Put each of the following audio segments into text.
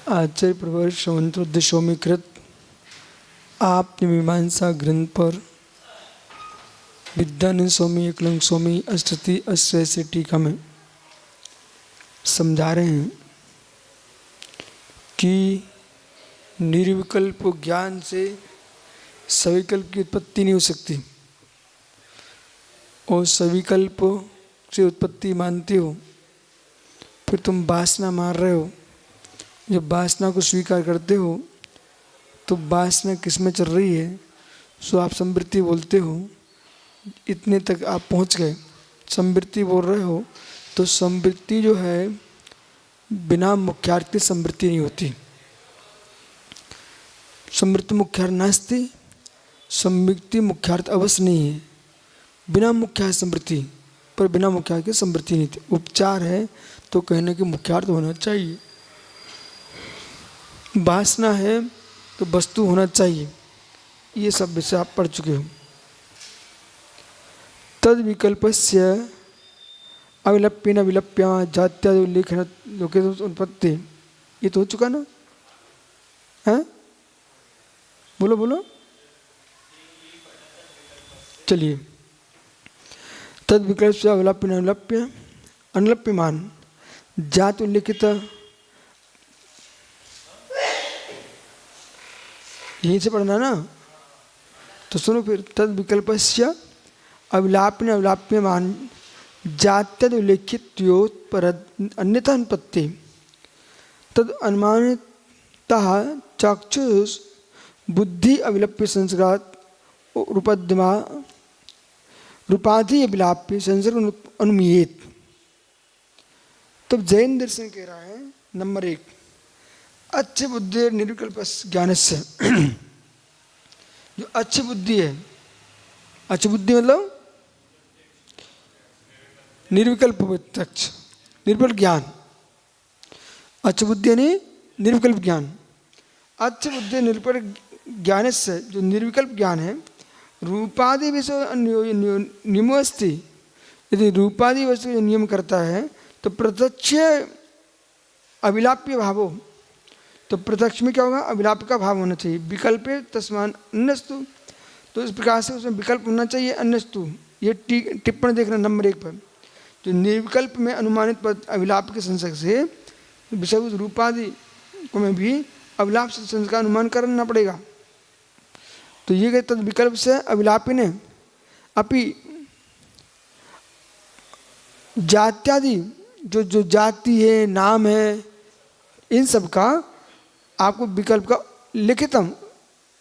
आचार्य प्रवर श्रवंतोद्य सौमीकृत आपने मीमांसा ग्रंथ पर विद्यानंद स्वामी एकलंग स्वामी अष्टति अश्रय से टीका में समझा रहे हैं कि निर्विकल्प ज्ञान से सविकल्प की उत्पत्ति नहीं हो सकती और सविकल्प से उत्पत्ति मानते हो फिर तुम वासना मार रहे हो। जब वासना को स्वीकार करते हो तो वासना किस में चल रही है सो आप संवृत्ति बोलते हो। इतने तक आप पहुंच गए, संवृत्ति बोल रहे हो तो संवृत्ति जो है बिना मुख्यार्थ के संवृत्ति नहीं होती। संवृत्ति मुख्यार्थ नास्ति, संवृत्ति मुख्यार्थ अवश्य नहीं है। बिना मुख्यार्थ संवृत्ति पर बिना मुख्यार्थ के संवृत्ति नहीं थी। उपचार है तो कहने के मुख्यार्थ होना चाहिए। वासना है तो वस्तु होना चाहिए। ये सब विषय आप पढ़ चुके हो। तद विकल्पस्य अविलप्येन विलप्या जात्यादि उल्लेखन लोके उत्पत्ति, ये तो हो चुका ना है? बोलो बोलो चलिए। तद विकल्प से अविलप्येन अविलप्य अनलप्यमान जात उल्लेखित, यहीं से पढ़ना ना तो सुनो फिर। तद विकल्पस्य अविलाप्य अविलाप्यमान जात्यद उल्लेखित पर अन्यथा अनुपत्ति तद अनुमानितः चक्षुष बुद्धि अविलप्य संस्कारात् रूपद्यमा रूपाधि अविलाप्य संसर्ग अनुमीयेत। तब जैन दर्शन कह रहा है नंबर 1 अच्छी बुद्धि निर्विकल्प ज्ञान से जो अच्छी बुद्धि है, अच्छी बुद्धि मतलब निर्विकल्प प्रत्यक्ष निर्विकल्प ज्ञान। अच्छी बुद्धि यानी निर्विकल्प ज्ञान। अच्छी बुद्धि निर्विकल्प ज्ञान से जो निर्विकल्प ज्ञान है रूपादि विषय नियमो अस्ति। यदि रूपादि वस्तु नियम करता है तो प्रत्यक्ष अविलाप्य भावो, तो प्रत्यक्ष में क्या होगा? अविलाप का भाव होना चाहिए। विकल्प तस्मान अन्यस्तु, तो इस प्रकार से उसमें विकल्प होना चाहिए अन्यस्तु। ये टिप्पणी देखना नंबर 1 पर। जो निर्विकल्प में अनुमानित पद अविलाप के संसर्ग से विषय रूपादि को में भी अविलाप से संसर्ग का अनुमान करना पड़ेगा। तो ये तद विकल्प से अविलापी ने अपि जात्यादि जो जाति है नाम है इन सब का आपको विकल्प का लिखितम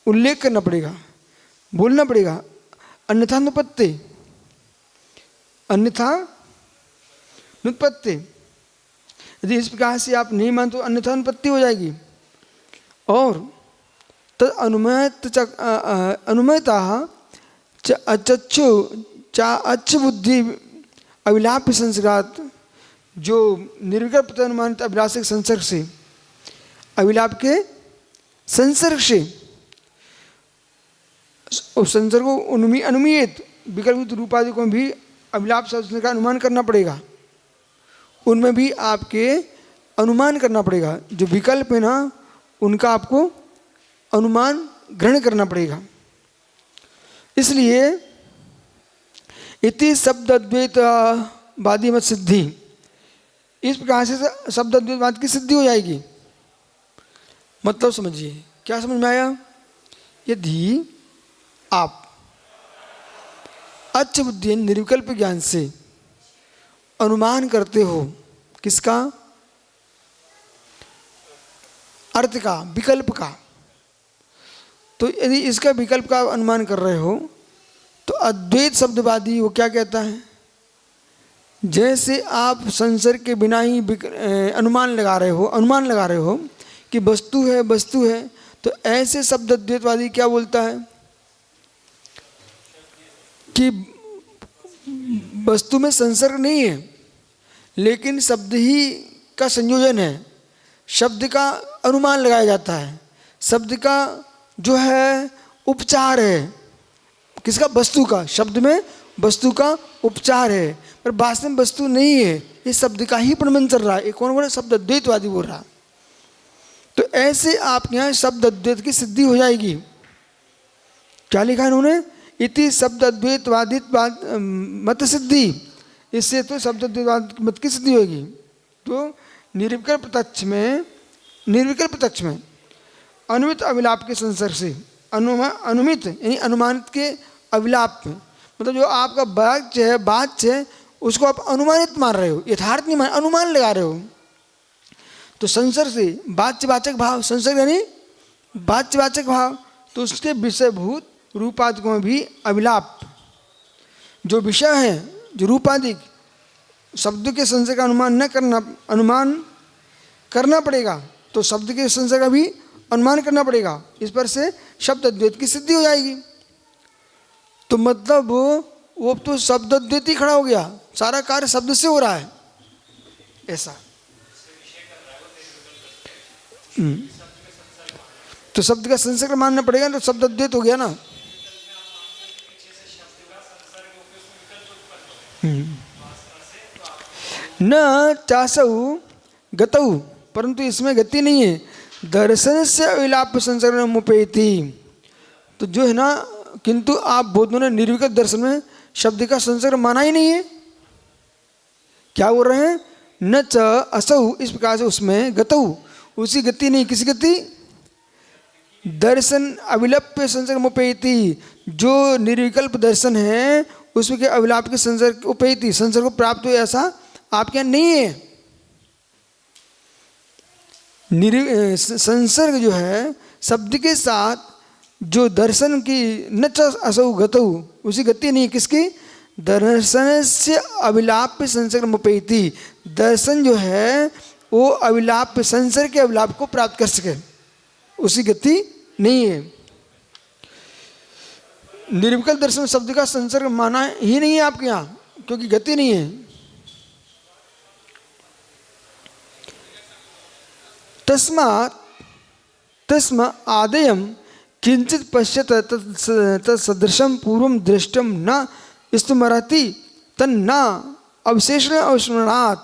उल्लेख करना पड़ेगा, बोलना पड़ेगा। अन्यथा अनुपत्ति, अन्यथा अनुपत्ति। यदि इस प्रकार से आप नहीं मानते तो अन्यथा अनुपत्ति हो जाएगी। और तद अनुमयता अचक्षु चा अच्छ बुद्धि अविलाप्य संस्कारात्, जो निर्विकल्प अनुमानित अभिलाषिक संसर्ग से अविलाप के संसर्ग से उस संसर्ग को अनुमीयत विकल्प रूपादि को भी अविलाप संसर्ग का अनुमान करना पड़ेगा। उनमें भी आपके अनुमान करना पड़ेगा। जो विकल्प है ना उनका आपको अनुमान ग्रहण करना पड़ेगा। इसलिए इति शब्द अद्वैतवादी मत सिद्धि, इस प्रकार से शब्द अद्वैतवाद की सिद्धि हो जाएगी। मतलब समझिए, क्या समझ में आया? यदि आप अच्छ बुद्धि निर्विकल्प ज्ञान से अनुमान करते हो किसका? अर्थ का, विकल्प का। तो यदि इसका विकल्प का अनुमान कर रहे हो तो अद्वैत शब्दवादी वो क्या कहता है? जैसे आप संसर्ग के बिना ही अनुमान लगा रहे हो कि वस्तु है, तो ऐसे शब्द अद्वैतवादी क्या बोलता है कि वस्तु में संसर्ग नहीं है लेकिन शब्द ही का संयोजन है। शब्द का अनुमान लगाया जाता है, शब्द का जो है उपचार है। किसका? वस्तु का। शब्द में वस्तु का उपचार है पर वास्तव में वस्तु नहीं है। ये शब्द का ही प्रमाण चल रहा है। ये कौन बोल रहा है? शब्द अद्वैतवादी बोल रहा है। तो ऐसे आपके यहाँ शब्द अद्वैत की सिद्धि हो जाएगी। क्या लिखा है इन्होंने? इति शब्द अद्वैतवादित मत सिद्धि, इससे तो शब्द अद्वैतवाद मत की सिद्धि होगी। तो निर्विकल्प प्रत्यक्ष में अनुमित अविलाप के संसर्ग से, अनुमित यानी अनुमानित के अविलाप में, मतलब जो आपका वाच्य है उसको आप अनुमानित मान रहे हो, यथार्थ नहीं मान, अनुमान लगा रहे हो। तो संसर्ग से वाच्यवाचक भाव, संसर्ग यानी वाच्यवाचक भाव, तो उसके विषयभूत रूपादिकों में भी अविलाप, जो विषय है, जो रूपादिक शब्द के संसर्ग का अनुमान करना पड़ेगा, तो शब्द के संसर्ग का भी अनुमान करना पड़ेगा। इस पर से शब्द अद्वैत की सिद्धि हो जाएगी। तो मतलब वो तो शब्द अद्वैत ही खड़ा हो गया, सारा कार्य शब्द से हो रहा है, ऐसा। तो शब्द का संसर्ग मानना पड़ेगा, तो शब्द अद्वैत हो गया ना। न चासौ गतौ, परंतु इसमें गति नहीं है। दर्शन से अविलाप संसर्ग मुपेति, तो जो है ना, किंतु आप बौद्धों ने निर्विकल्प दर्शन में शब्द का संसर्ग माना ही नहीं है। क्या बोल रहे हैं? न च असौ, इस प्रकार से उसमें गतौ, उसकी गति नहीं। किसी गति? दर्शन अविलप संसर्ग मुपेति, जो निर्विकल्प दर्शन है उसमें के अविलाप के संसर्ग उपेति, संसर्ग को प्राप्त हो, ऐसा आपके यहाँ नहीं है। संसर्ग जो है शब्द के साथ जो दर्शन की न च असौ गतौ, उसी गति नहीं। किसकी? दर्शन से अविलाप संसर्ग मुपेति, दर्शन जो है वो अविलाप संसर्ग के अविलाप को प्राप्त कर सके, उसी गति नहीं है। निर्विकल्प दर्शन शब्द का संसर्ग माना ही नहीं है आपके यहाँ, क्योंकि गति नहीं है। तस्म आदयम किंचित पश्यत तत्सदृशम पूर्वम दृष्टम न स्तुमरति तन्न अवशेषण अवस्मरणात्।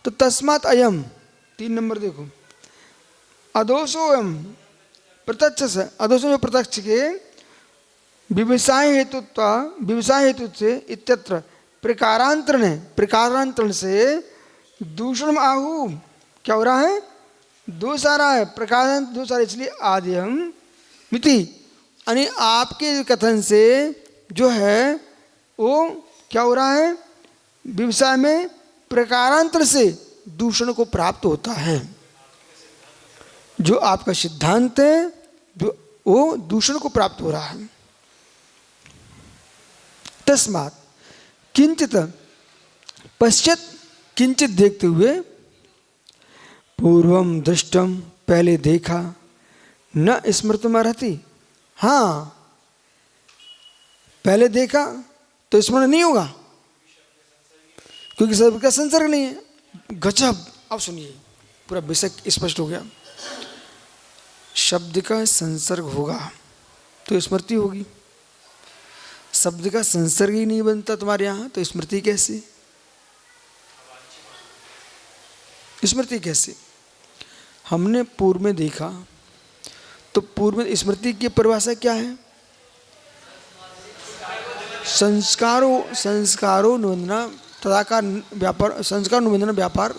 तो तस्मात् अयम, 3 नंबर देखो, अदोषोयम प्रत्यक्ष से, अदोषो जो प्रत्यक्ष के व्यवसाय हेतु से इत्यत्र प्रकारांतरण से दूषण आहु। क्या हो रहा है? दोष आ रहा है, प्रकारांत दोष आ रहा है, इसलिए आद्यम मिति, यानी आपके कथन से जो है वो क्या हो रहा है? व्यवसाय में प्रकारांतर से दूषण को प्राप्त होता है। जो आपका सिद्धांत है जो वो दूषण को प्राप्त हो रहा है। तस्मात् किंचित पश्चात, किंचित देखते हुए, पूर्वम दृष्टम पहले देखा, न स्मृतमर्हति, हाँ पहले देखा तो स्मरण नहीं होगा, क्योंकि शब्द का संसर्ग नहीं है। गजब! अब सुनिए, पूरा विषय स्पष्ट हो गया। शब्द का संसर्ग होगा तो स्मृति होगी, शब्द का संसर्ग ही नहीं बनता तुम्हारे यहाँ तो स्मृति कैसे? स्मृति कैसे? हमने पूर्व में देखा, तो पूर्व में स्मृति की परिभाषा क्या है? संस्कारो निबंधना तदाकार व्यापार, संस्कार निबंधना व्यापार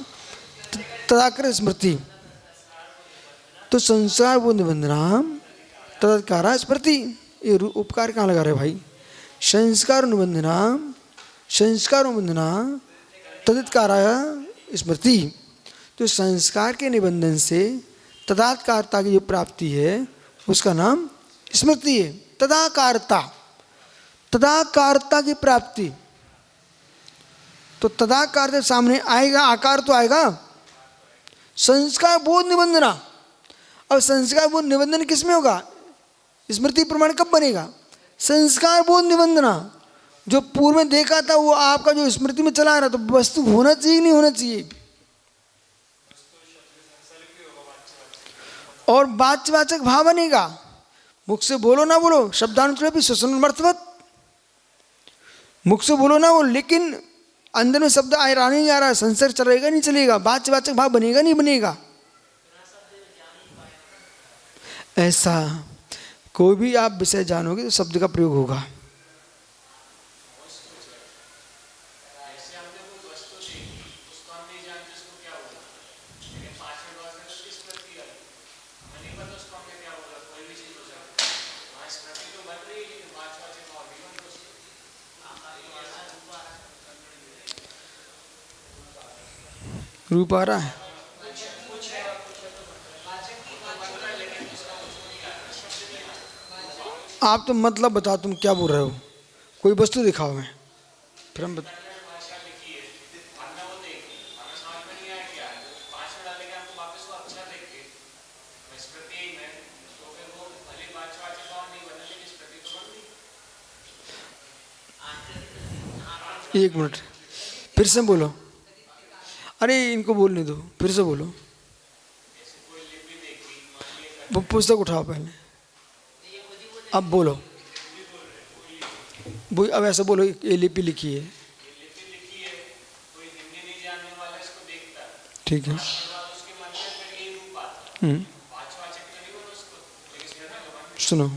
तदाकार स्मृति। तो संस्कार वो निबंधना तदाकार स्मृति, ये उपकार कहाँ लगा रहे भाई? संस्कार निबंधना तदाकार स्मृति। तो संस्कार के निबंधन से तदाकारता की जो प्राप्ति है उसका नाम स्मृति है। तदाकारता की प्राप्ति, तो तदाकार जब सामने आएगा, आकार तो आएगा। संस्कार बोध निबंधना, अब संस्कार बोध निबंधन किस में होगा? स्मृति प्रमाण कब बनेगा? संस्कार बोध निबंधना, जो पूर्व में देखा था वो आपका जो स्मृति में चला रहा, तो वस्तु होना चाहिए नहीं होना चाहिए? और वाच्यवाचक भाव बनेगा। मुख से बोलो ना बोलो, शब्दानुचय भी सुसमर्थवत, मुख से बोलो ना बोलो, लेकिन अंदर में शब्द आ रहा नहीं आ रहा, संसर्ग चलेगा नहीं चलेगा, वाच्यवाचक भाव बनेगा नहीं बनेगा? ऐसा कोई भी आप विषय जानोगे तो शब्द का प्रयोग होगा। रूप आ रहा है। आप तो मतलब बताओ तुम क्या बोल रहे हो, कोई वस्तु दिखाओ मैं, फिर हम एक मिनट फिर से बोलो। अरे इनको बोलने दो, फिर से बोलो। वो पुस्तक उठाओ पहले, अब बोलो। वो अब ऐसा बोलो, ये लिपि लिखी है। ठीक है। सुनो,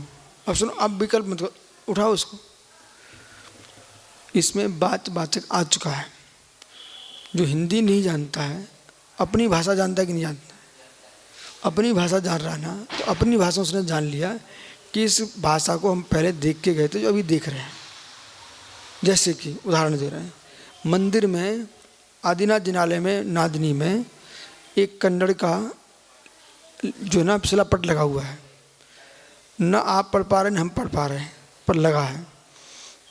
अब सुनो, अब विकल्प मतलब उठाओ उसको। इसमें वाचक आ चुका है। जो हिंदी नहीं जानता है, अपनी भाषा जानता है कि नहीं जानता? अपनी भाषा जान रहा ना, तो अपनी भाषा उसने जान लिया कि इस भाषा को हम पहले देख के गए थे, जो अभी देख रहे हैं। जैसे कि उदाहरण दे रहे हैं, मंदिर में आदिनाथ जिनालय में नादनी में एक कन्नड़ का जो ना शिलापट लगा हुआ है, न आप पढ़ पा रहे हैं न हम पढ़ पा रहे हैं, पर लगा है।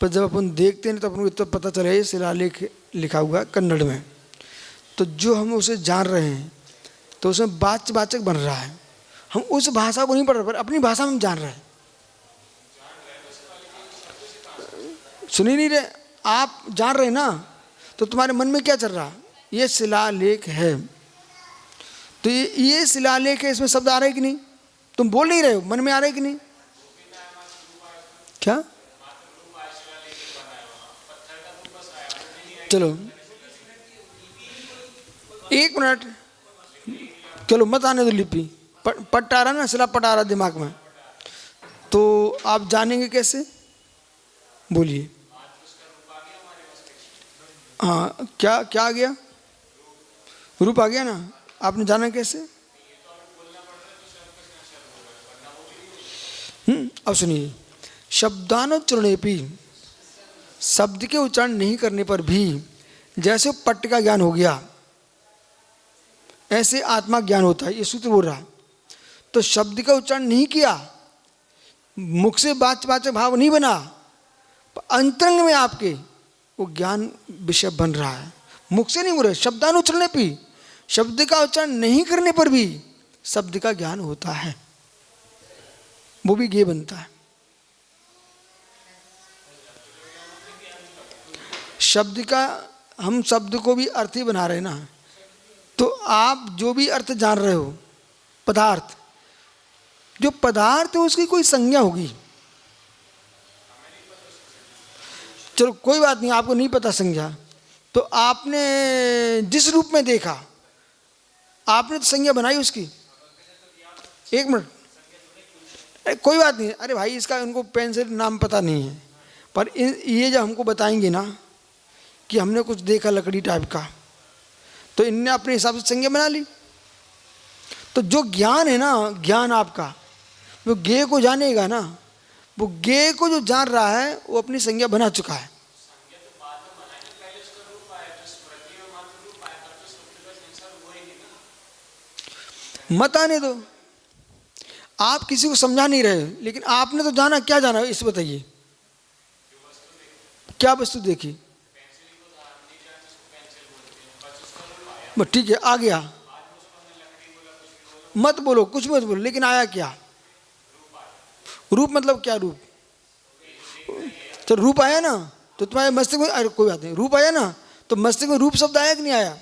पर जब अपन देखते हैं तो अपन को इतना पता चले ये शिलालेख लिखा हुआ है कन्नड़ में। तो जो हम उसे जान रहे हैं तो उसमें वाचक बन रहा है। हम उस भाषा को नहीं पढ़ रहे, पर अपनी भाषा में हम जान रहे हैं। सुन ही नहीं रहे, आप जान रहे ना, तो तुम्हारे मन में क्या चल रहा? ये शिलालेख है, तो ये शिलालेख है, इसमें शब्द आ रहे कि नहीं? तुम बोल नहीं रहे हो, मन में आ रहे कि नहीं? क्या? चलो एक मिनट, चलो मत आने दो लिपि। पट आ रहा ना, शिला पट आ रहा दिमाग में, तो आप जानेंगे कैसे? बोलिए। हाँ, क्या क्या आ गया? रूप आ गया ना, आपने जाना कैसे? अब सुनिए, शब्दानुच्चारणेपि, शब्द के उच्चारण नहीं करने पर भी जैसे पट का ज्ञान हो गया, ऐसे आत्मा ज्ञान होता है। ये सूत्र बोल रहा है। तो शब्द का उच्चारण नहीं किया, मुख से वाचक भाव नहीं बना, अंतरंग में आपके वो ज्ञान विषय बन रहा है। मुख से नहीं बोल रहे, शब्दानुच्चारण भी, शब्द का उच्चारण नहीं करने पर भी शब्द का ज्ञान होता है, वो भी ज्ञेय बनता है। शब्द का, हम शब्द को भी अर्थ ही बना रहे हैं ना, तो आप जो भी अर्थ जान रहे हो, पदार्थ, जो पदार्थ है उसकी कोई संज्ञा होगी। चलो कोई बात नहीं, आपको नहीं पता संज्ञा, तो आपने जिस रूप में देखा, आपने तो संज्ञा बनाई उसकी। एक मिनट, कोई बात नहीं, अरे भाई इसका उनको पेंसिल नाम पता नहीं है, पर ये जब हमको बताएंगे ना कि हमने कुछ देखा लकड़ी टाइप का, तो इनने अपने हिसाब से संज्ञा बना ली। तो जो ज्ञान है ना, ज्ञान आपका, वो ज्ञेय को जानेगा ना, वो ज्ञेय को जो जान रहा है वो अपनी संज्ञा बना चुका है। मत आने दो, आप किसी को समझा नहीं रहे, लेकिन आपने तो जाना। क्या जाना इस बताइए, क्या वस्तु देखी? ठीक है, आ गया। मत बोलो, कुछ मत बोलो, लेकिन आया क्या? रूप मतलब क्या? रूप, तो रूप आया ना, तो तुम्हारे मस्तिष्क में, अरे कोई बात नहीं, रूप आया ना, तो मस्तिष्क में रूप शब्द आया कि नहीं आया?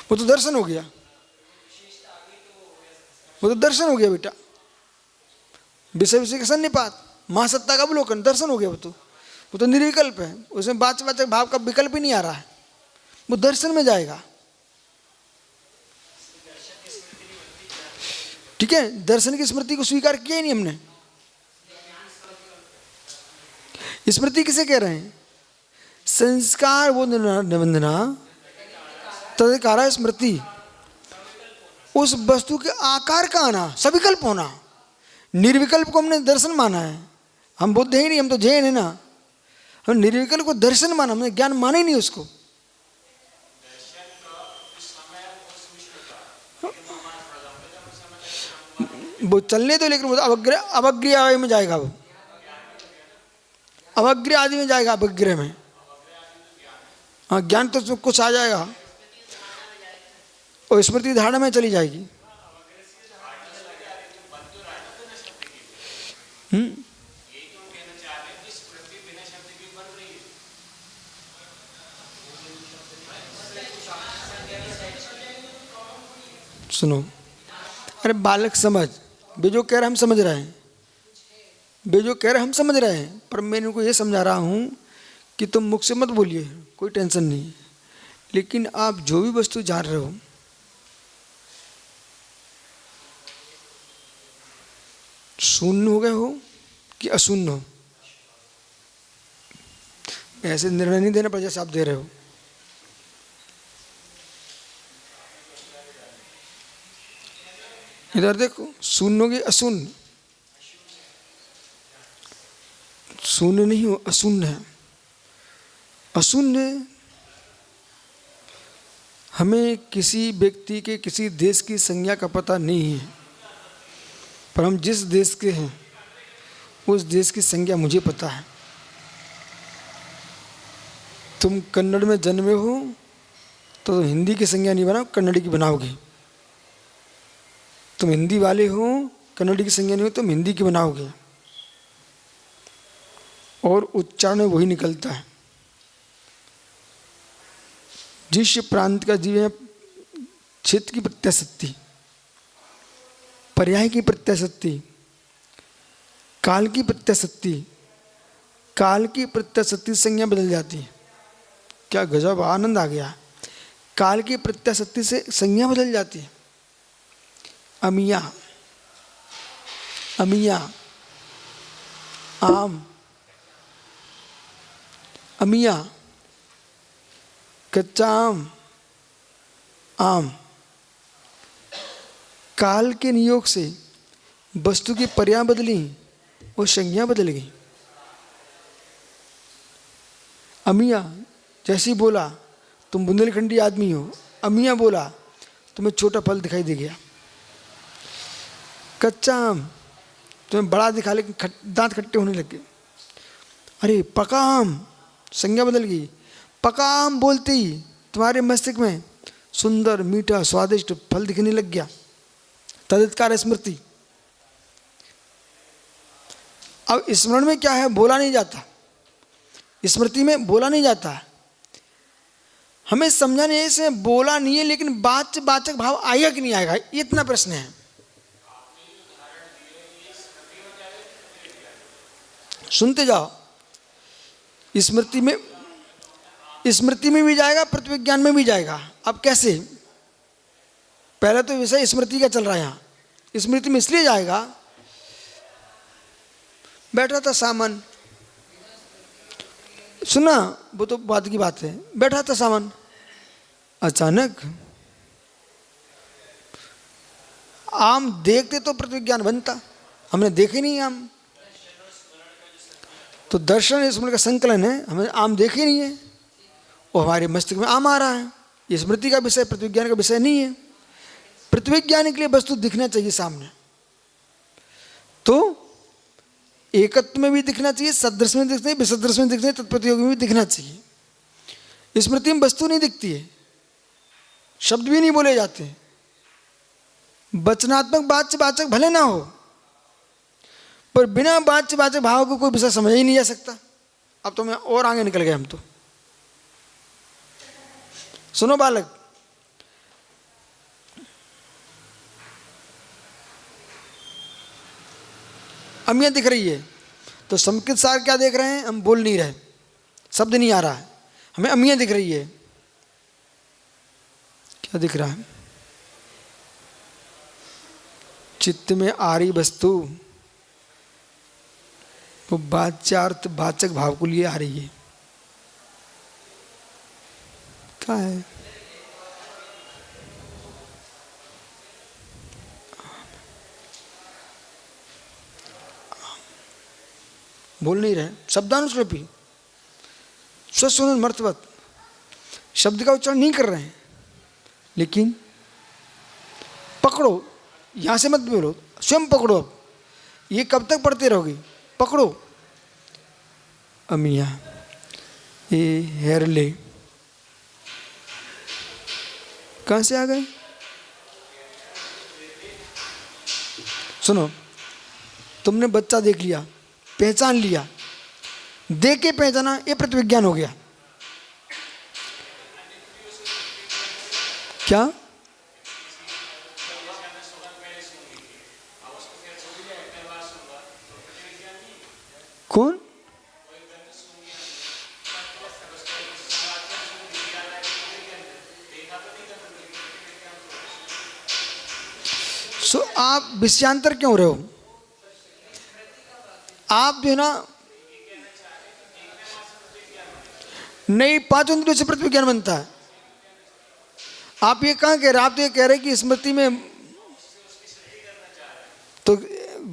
वो तो दर्शन हो गया, वो तो दर्शन हो गया बेटा। विषय विषय का सन्निपात, महासत्ता का अवलोकन, दर्शन हो गया। वो तो निर्विकल्प है, उसमें वाचक भाव का विकल्प ही नहीं आ रहा है, वो दर्शन में जाएगा। ठीक है, दर्शन की स्मृति को स्वीकार किया ही नहीं हमने। स्मृति किसे कह रहे हैं? संस्कार वो निबंधना तदकारा स्मृति, उस वस्तु के आकार का आना, सविकल्प होना। निर्विकल्प को हमने दर्शन माना है। हम बुद्ध ही नहीं, हम तो जैन है ना। हम निर्विकल्प को दर्शन माना, हमने ज्ञान माना ही नहीं उसको। वो चलने तो, लेकिन वो अवग्रह आदि में जाएगा, वो अवग्रह आदि में जाएगा, अवग्रह में। हाँ, ज्ञान तो कुछ आ जाएगा और स्मृति धारणा में चली जाएगी। सुनो, अरे बालक समझ, वे जो कह रहे हम समझ रहे हैं, वे जो कह रहे हम समझ रहे हैं, पर मैं इनको ये समझा रहा हूँ कि तुम मुख से मत बोलिए, कोई टेंशन नहीं। लेकिन आप जो भी वस्तु जान रहे हो, शून्य हो गए हो कि अशून्य हो, ऐसे निर्णय नहीं देना पर जैसे आप दे रहे हो। इधर देखो, शून्य हो गए अशून्य, शून्य नहीं हो, अशून्य है। अशून्य हमें किसी व्यक्ति के, किसी देश की संज्ञा का पता नहीं है, पर हम जिस देश के हैं उस देश की संज्ञा मुझे पता है। तुम कन्नड़ में जन्मे हो तो तुम हिंदी की संज्ञा नहीं बनाओ, कन्नड़ी की बनाओगे। तुम हिंदी वाले हो, कन्नड़ी की संज्ञा नहीं हो, तुम हिंदी की बनाओगे, और उच्चारण में वही निकलता है। जिस प्रांत का जीव है, क्षेत्र की प्रत्याशक्ति, पर्याय की प्रत्याशक्ति, काल की प्रत्याशक्ति, काल की प्रत्याशक्ति संज्ञा बदल जाती है। क्या गजब आनंद आ गया। काल की प्रत्याशक्ति से संज्ञा बदल जाती है। अमिया, अमिया, आम, अमिया, कच्चा आम, आम। काल के नियोग से वस्तु की पर्याय बदली, वो संज्ञा बदल गई। अमिया जैसी बोला, तुम बुंदेलखंडी आदमी हो, अमिया बोला, तुम्हें छोटा फल दिखाई दे गया। कच्चा आम तुम्हें बड़ा दिखा, लेकिन दांत खट्टे होने लगे। अरे पका आम, संज्ञा बदल गई। पका आम बोलते ही तुम्हारे मस्तिष्क में सुंदर, मीठा, स्वादिष्ट फल दिखने लग गया। तदत्कार स्मृति। अब स्मरण में क्या है, बोला नहीं जाता, स्मृति में बोला नहीं जाता। हमें समझाने से बोला नहीं है, लेकिन वाचक भाव आएगा कि नहीं आएगा, इतना प्रश्न है। सुनते जाओ। स्मृति में भी जाएगा, प्रतिविज्ञान में भी जाएगा। अब कैसे? पहले तो विषय स्मृति का चल रहा है। यहाँ स्मृति में इसलिए जाएगा, बैठा था सामन, सुना, वो तो बात की बात है। बैठा था सामन, अचानक आम देखते तो प्रतिविज्ञान बनता, हमने देखे नहीं आम, तो दर्शन स्मृति का संकलन है। हमें आम देखे नहीं है, वो हमारे मस्तिष्क में आम आ रहा है। ये स्मृति का विषय, प्रतिविज्ञान का विषय नहीं है। प्रतिविज्ञान के लिए वस्तु दिखना चाहिए सामने, तो एकत्व में भी दिखना चाहिए, सदृश में दिखना चाहिए, विसदृश में दिखना चाहिए, तत्प्रतियोगी में भी दिखना चाहिए। स्मृति में वस्तु नहीं दिखती है, शब्द भी नहीं बोले जाते, वचनात्मक वाचक भले ना हो, पर बिना वाचक भाव को कोई विषय समझ ही नहीं जा सकता। अब तो मैं और आगे निकल गए हम तो। सुनो बालक, अमिया दिख रही है, तो संस्कृत सार क्या देख रहे हैं, हम बोल नहीं रहे, शब्द नहीं आ रहा है, हमें अमिया दिख रही है। क्या दिख रहा है? चित्त में आ रही वस्तु वो वाच्यार्थ वाचक भाव को लिए आ रही है। क्या है? बोल नहीं रहे, शब्दानुश्रपी स्वस्वमर्थवत शब्द का उच्चारण नहीं कर रहे हैं, लेकिन पकड़ो, यहां से मत बोलो, स्वयं पकड़ो। अब ये कब तक पढ़ते रहोगे? पकड़ो। अमिया ये हेरले कहां से आ गए? सुनो, तुमने बच्चा देख लिया, पहचान लिया, देख के पहचाना, ये प्रतिविज्ञान हो गया। क्या? कौन? आप विषयांतर क्यों रहे हो? आप जो है ना, नहीं, पांचों इंद्रियों से प्रतिविज्ञान बनता है। आप ये कहां कह रहे? आप तो ये कह रहे कि स्मृति में तो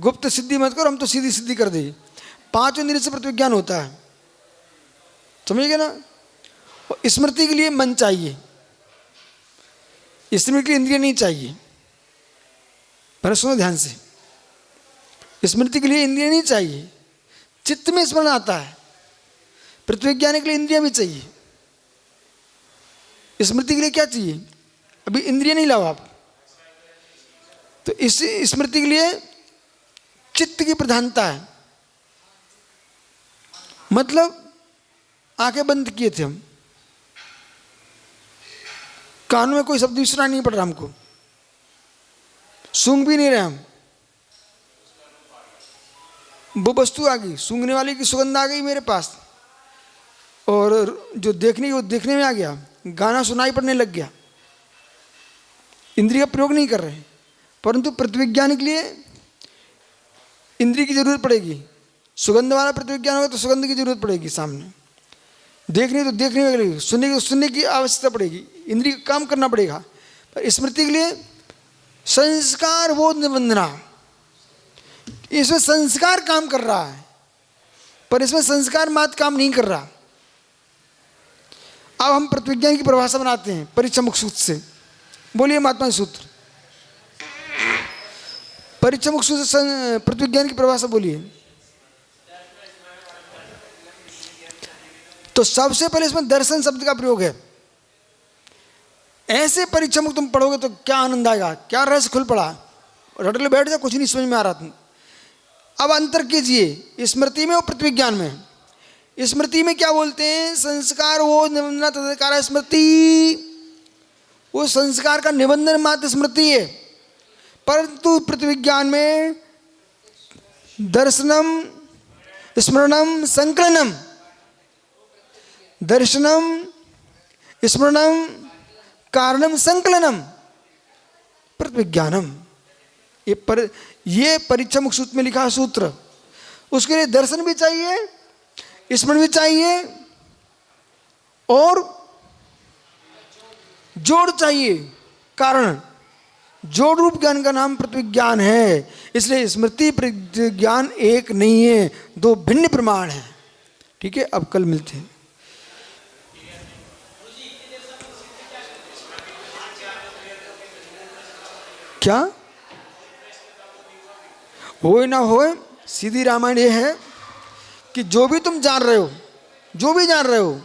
गुप्त सिद्धि मत करो, हम तो सीधी सिद्धि कर दें। पांचों इंद्रियों से प्रतिविज्ञान होता है, समझिए ना। स्मृति के लिए मन चाहिए, स्मृति के लिए इंद्रिय नहीं चाहिए। पर सुनो ध्यान से, स्मृति के लिए इंद्रिय नहीं चाहिए, चित्त में स्मरण आता है। प्रतिविज्ञान के लिए इंद्रिय भी चाहिए। स्मृति के लिए क्या चाहिए? अभी इंद्रिय नहीं लाओ आप, तो इस स्मृति के लिए चित्त की प्रधानता है। मतलब आंखें बंद किए थे हम, कानों में कोई शब्द सुनाई नहीं पड़ रहा हमको, सूंघ भी नहीं रहे हम, वो वस्तु आ गई, सूंघने वाली की सुगंध आ गई मेरे पास, और जो देखने वो देखने में आ गया, गाना सुनाई पड़ने लग गया। इंद्रिय का प्रयोग नहीं कर रहे हैं, परंतु प्रतिविज्ञान के लिए इंद्रिय की जरूरत पड़ेगी। सुगंध वाला प्रतिविज्ञान होगा तो सुगंध की जरूरत पड़ेगी सामने, देखने तो देखने में लगेगी, सुनने की आवश्यकता पड़ेगी, इंद्रिय का काम करना पड़ेगा। पर स्मृति के लिए संस्कार बोध निबंधना, इसमें संस्कार काम कर रहा है, पर इसमें संस्कार मात्र काम नहीं कर रहा। अब हम प्रतिविज्ञान की परिभाषा बनाते हैं परिचमुख सूत्र से। बोलिए महात्मा सूत्र, परिचमुख सूत्र से प्रतिविज्ञान की परिभाषा बोलिए। तो सबसे पहले इसमें दर्शन शब्द का प्रयोग है। ऐसे परिचमुख तुम पढ़ोगे तो क्या आनंद आएगा, क्या रहस्य खुल पड़ा। रटले बैठ जाओ, कुछ नहीं समझ में आ रहा तुम। अब अंतर कीजिए स्मृति में और प्रतिविज्ञान में। स्मृति में क्या बोलते हैं? संस्कार वो निबंधन तदकार स्मृति, वो संस्कार का निबंधन मात्र स्मृति है। परंतु प्रतिविज्ञान में दर्शनम स्मरणम संकलनम, दर्शनम स्मरणम कारणम संकलनम प्रतिविज्ञानम। ये परिचमुख सूत्र में लिखा सूत्र। उसके लिए दर्शन भी चाहिए, स्मरण भी चाहिए, और जोड़ चाहिए, कारण। जोड़ रूप ज्ञान का नाम प्रतिविज्ञान है। इसलिए स्मृति प्रतिविज्ञान एक नहीं है, दो भिन्न प्रमाण हैं। ठीक है, अब कल मिलते हैं। क्या होए ना होए, सीधी रामायण ये है कि जो भी तुम जान रहे हो, जो भी जान रहे हो,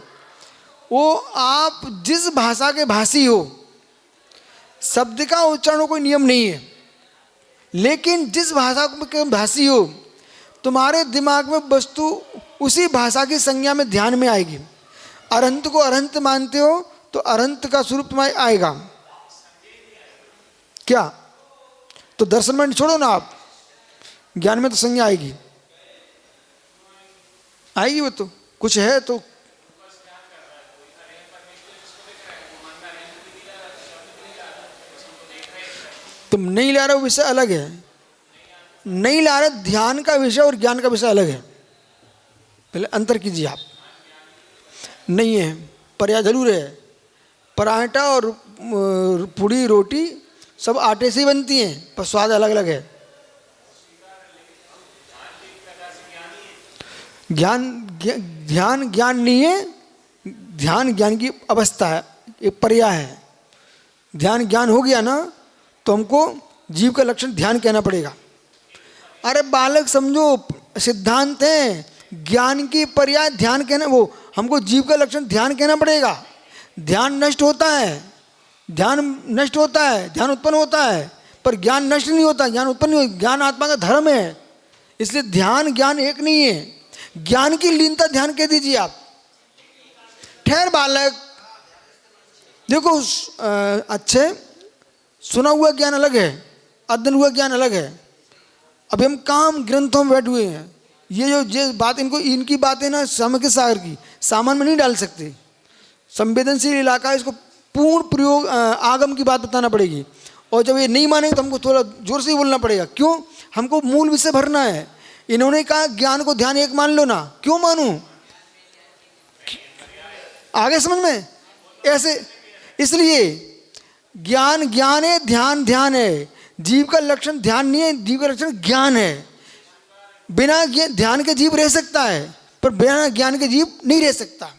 वो आप जिस भाषा के भाषी हो, शब्द का उच्चारण कोई नियम नहीं है, लेकिन जिस भाषा के भाषी हो, तुम्हारे दिमाग में वस्तु उसी भाषा की संज्ञा में ध्यान में आएगी। अरंत को अरंत मानते हो तो अरंत का स्वरूप तुम्हारे आएगा। क्या? तो दर्शन में छोड़ो ना, आप ज्ञान में तो संज्ञा आएगी, आएगी। वो तो कुछ है तो तुम नहीं ला रहे हो, विषय अलग है। नहीं ला रहे, ध्यान का विषय और ज्ञान का विषय अलग है, पहले अंतर कीजिए आप। नहीं है, पर्याय जरूर है। पराठा और पूड़ी रोटी सब आटे से ही बनती हैं, पर स्वाद अलग अलग है। ध्यान ज्ञान नहीं है, ध्यान ज्ञान की अवस्था है, एक पर्याय है। ध्यान ज्ञान हो गया ना तो हमको जीव का लक्षण ध्यान कहना पड़ेगा। अरे बालक समझो, सिद्धांत है, ज्ञान की पर्याय ध्यान कहना, वो हमको जीव का लक्षण ध्यान कहना पड़ेगा। ध्यान नष्ट होता है, ध्यान नष्ट होता है, ध्यान उत्पन्न होता है, पर ज्ञान नष्ट नहीं होता, ज्ञान उत्पन्न नहीं होता। ज्ञान आत्मा का धर्म है, इसलिए ध्यान ज्ञान एक नहीं है। ज्ञान की लीनता ध्यान कह दीजिए आप। ठहर बालक, देखो अच्छे, सुना हुआ ज्ञान अलग है, अध्ययन हुआ ज्ञान अलग है। अभी हम काम ग्रंथों में बैठे हुए हैं, ये बात, इनकी बातें ना समय के सागर की सामान में नहीं डाल सकते। संवेदनशील इलाका, इसको पूर्ण प्रयोग आगम की बात बताना पड़ेगी। और जब ये नहीं मानेंगे तो हमको थोड़ा जोर से ही बोलना पड़ेगा। क्यों? हमको मूल विषय भरना है। इन्होंने कहा ज्ञान को ध्यान एक मान लो ना, क्यों मानूं? आगे समझ में ऐसे, इसलिए ज्ञान ज्ञान है, ध्यान ध्यान है। जीव का लक्षण ध्यान नहीं है, जीव का लक्षण ज्ञान है। बिना ध्यान के जीव रह सकता है, पर बिना ज्ञान के जीव नहीं रह सकता।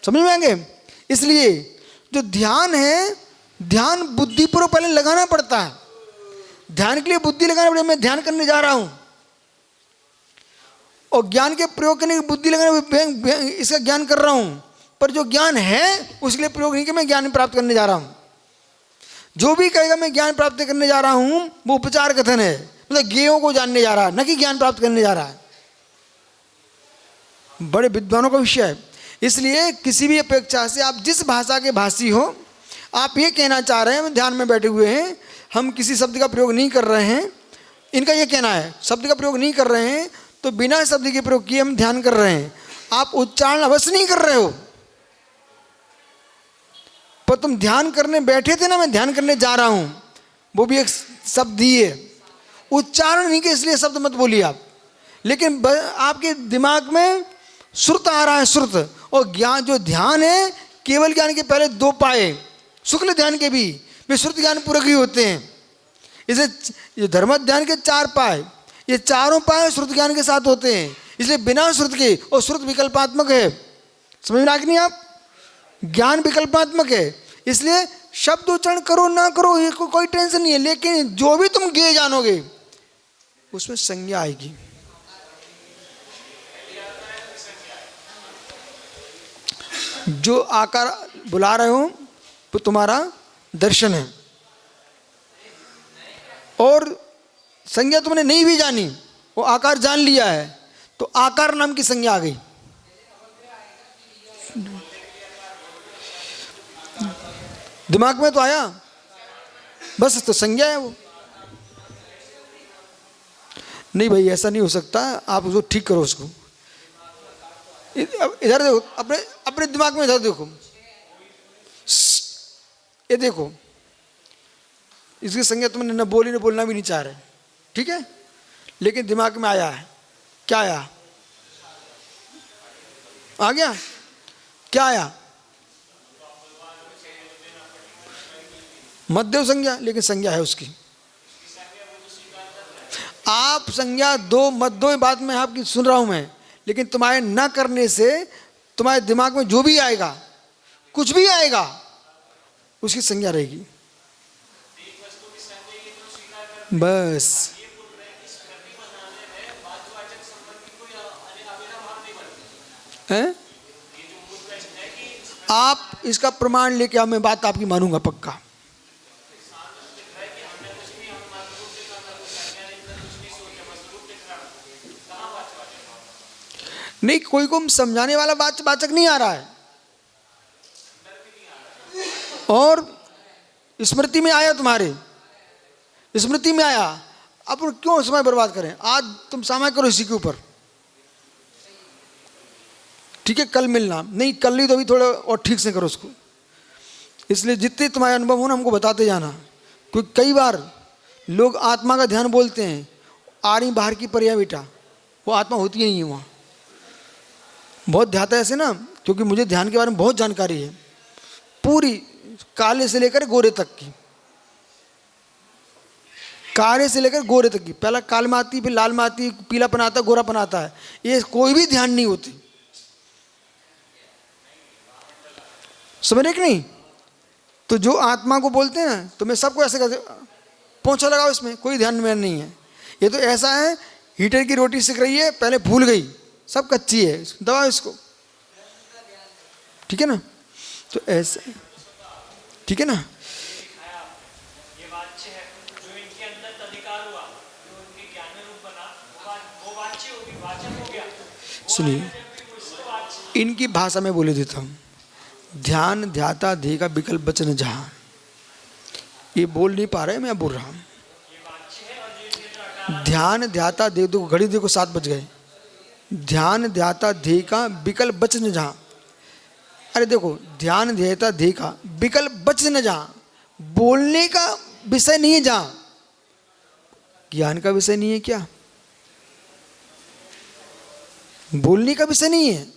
समझ में आएंगे? इसलिए जो ध्यान है, ध्यान बुद्धिपूर्वक पहले लगाना पड़ता है। ध्यान के लिए बुद्धि लगाना पड़ेगा। मैं ध्यान करने जा रहा हूं, और ज्ञान के प्रयोग करने की बुद्धि लगाना, इसका ज्ञान कर रहा हूं, पर जो ज्ञान है उसके लिए प्रयोग नहीं कि मैं ज्ञान प्राप्त करने जा रहा हूं। जो भी कहेगा मैं ज्ञान प्राप्त करने जा रहा हूं, वो उपचार कथन है, मतलब गेयों को जानने जा रहा है, न कि ज्ञान प्राप्त करने जा रहा है। बड़े विद्वानों का विषय है। इसलिए किसी भी अपेक्षा से आप जिस भाषा के भाषी हो, आप ये कहना चाह रहे हैं ध्यान में बैठे हुए हैं, हम किसी शब्द का प्रयोग नहीं कर रहे हैं, इनका ये कहना है शब्द का प्रयोग नहीं कर रहे हैं, तो बिना शब्द के प्रयोग किए हम ध्यान कर रहे हैं। आप उच्चारण अवश्य नहीं कर रहे हो, पर तुम ध्यान करने बैठे थे ना, मैं ध्यान करने जा रहा हूं, वो भी एक शब्द दिए, उच्चारण नहीं के, इसलिए शब्द मत बोलिए आप। लेकिन आपके दिमाग में श्रुत आ रहा है, श्रुत। और ज्ञान जो ध्यान है, केवल ज्ञान के पहले दो पाए, शुक्ल ध्यान के भी वे श्रुत ज्ञान पूरक ही होते हैं। इसे ये धर्म ध्यान के चार पाए, ये चारों पाए श्रुत ज्ञान के साथ होते हैं। इसलिए बिना श्रुत के, और श्रुत विकल्पात्मक है, समझ में आ कि नहीं आप? ज्ञान विकल्पात्मक है, इसलिए शब्द उच्चारण करो ना करो ये कोई टेंशन नहीं है, लेकिन जो भी तुम ज्ञेय जानोगे उसमें संज्ञा आएगी। जो आकार बुला रहे हो वो तुम्हारा दर्शन है, और संज्ञा तुमने नहीं भी जानी, वो आकार जान लिया है, तो आकार नाम की संज्ञा आ गई। दिमाग में तो आया, बस तो संज्ञा है वो। नहीं भाई ऐसा नहीं हो सकता, आप उसको ठीक करो, उसको इधर देखो, अपने दिमाग में इधर देखो, ये देखो, इसकी संज्ञा तुमने न बोली न बोलना भी नहीं चाह रहे, ठीक है, लेकिन दिमाग में आया है। क्या आया? आ गया? क्या आया? मध्य संज्ञा, लेकिन संज्ञा है उसकी। आप संज्ञा दो मत दो, बात में आपकी सुन रहा हूं मैं, लेकिन तुम्हारे न करने से तुम्हारे दिमाग में जो भी आएगा, कुछ भी आएगा, उसकी संज्ञा रहेगी। बस है? आप इसका प्रमाण लेके आओ, मैं बात आपकी मानूंगा पक्का। नहीं, कोई को समझाने वाला वाचक नहीं आ रहा है, और स्मृति में आया, तुम्हारे स्मृति में आया, अब क्यों समय बर्बाद करें? आज तुम समय करो इसी के ऊपर, ठीक है, कल मिलना नहीं, कल नहीं तो अभी थोड़ा और ठीक से करो उसको। इसलिए जितने तुम्हारे अनुभव हो ना हमको बताते जाना, क्योंकि कई बार लोग आत्मा का ध्यान बोलते हैं आ रही बाहर की परियां बेटा, वो आत्मा होती ही नहीं है वहाँ। बहुत ध्याता है ऐसे ना, क्योंकि मुझे ध्यान के बारे में बहुत जानकारी है, पूरी काले से लेकर गोरे तक की, काले से लेकर गोरे तक की। पहला काल में आती, फिर लाल में आती, पीलापन आता, गोरापन आता है, ये कोई भी ध्यान नहीं होती। समझ रहे कि नहीं? तो जो आत्मा को बोलते हैं, तो मैं सबको ऐसे कहते, पोंछा लगाओ, इसमें कोई ध्यान में नहीं है। ये तो ऐसा है, हीटर की रोटी सिक रही है, पहले भूल गई, सब कच्ची है, दबाओ इसको, ठीक है ना? तो ऐसे, ठीक है ना? सुनिए, इनकी भाषा में बोले देता हूँ। ध्यान ध्याता धे का विकल्प वचन जहाँ, ये बोल नहीं पा रहे, मैं बोल रहा हूँ। ध्यान ध्याता दे, दो घड़ी देखो 7 बज गए। ध्यान ध्याता धे का विकल्प वचन जहाँ, अरे देखो, ध्यान ध्याता धे का विकल्प वचन जहाँ, बोलने का विषय नहीं है जहाँ, ज्ञान का विषय नहीं है क्या? बोलने का विषय नहीं है,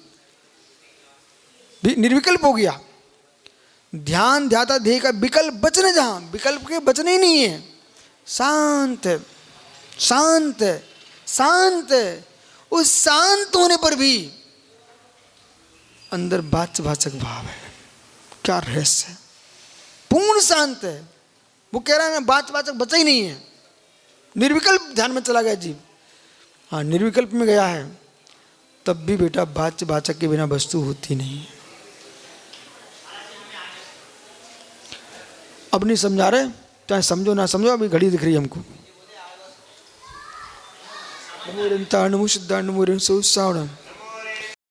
निर्विकल्प हो गया। ध्यान ध्याता ध्येय का विकल्प वचन जहां, विकल्प के वचन ही नहीं है, शांत है, शांत है, शांत है। उस शांत होने पर भी अंदर वाचक भाव है। क्या रहस्य है? पूर्ण शांत है। वो कह रहा है ना, वाचक बचा ही नहीं है, निर्विकल्प ध्यान में चला गया जीव। हाँ, निर्विकल्प में गया है, तब भी बेटा वाचक के बिना वस्तु होती नहीं है। अब नहीं समझा रहे, चाहे समझो ना समझो, अभी घड़ी दिख रही है हमको। नमो सिद्धार्थ नमो सिद्धार्थ नमो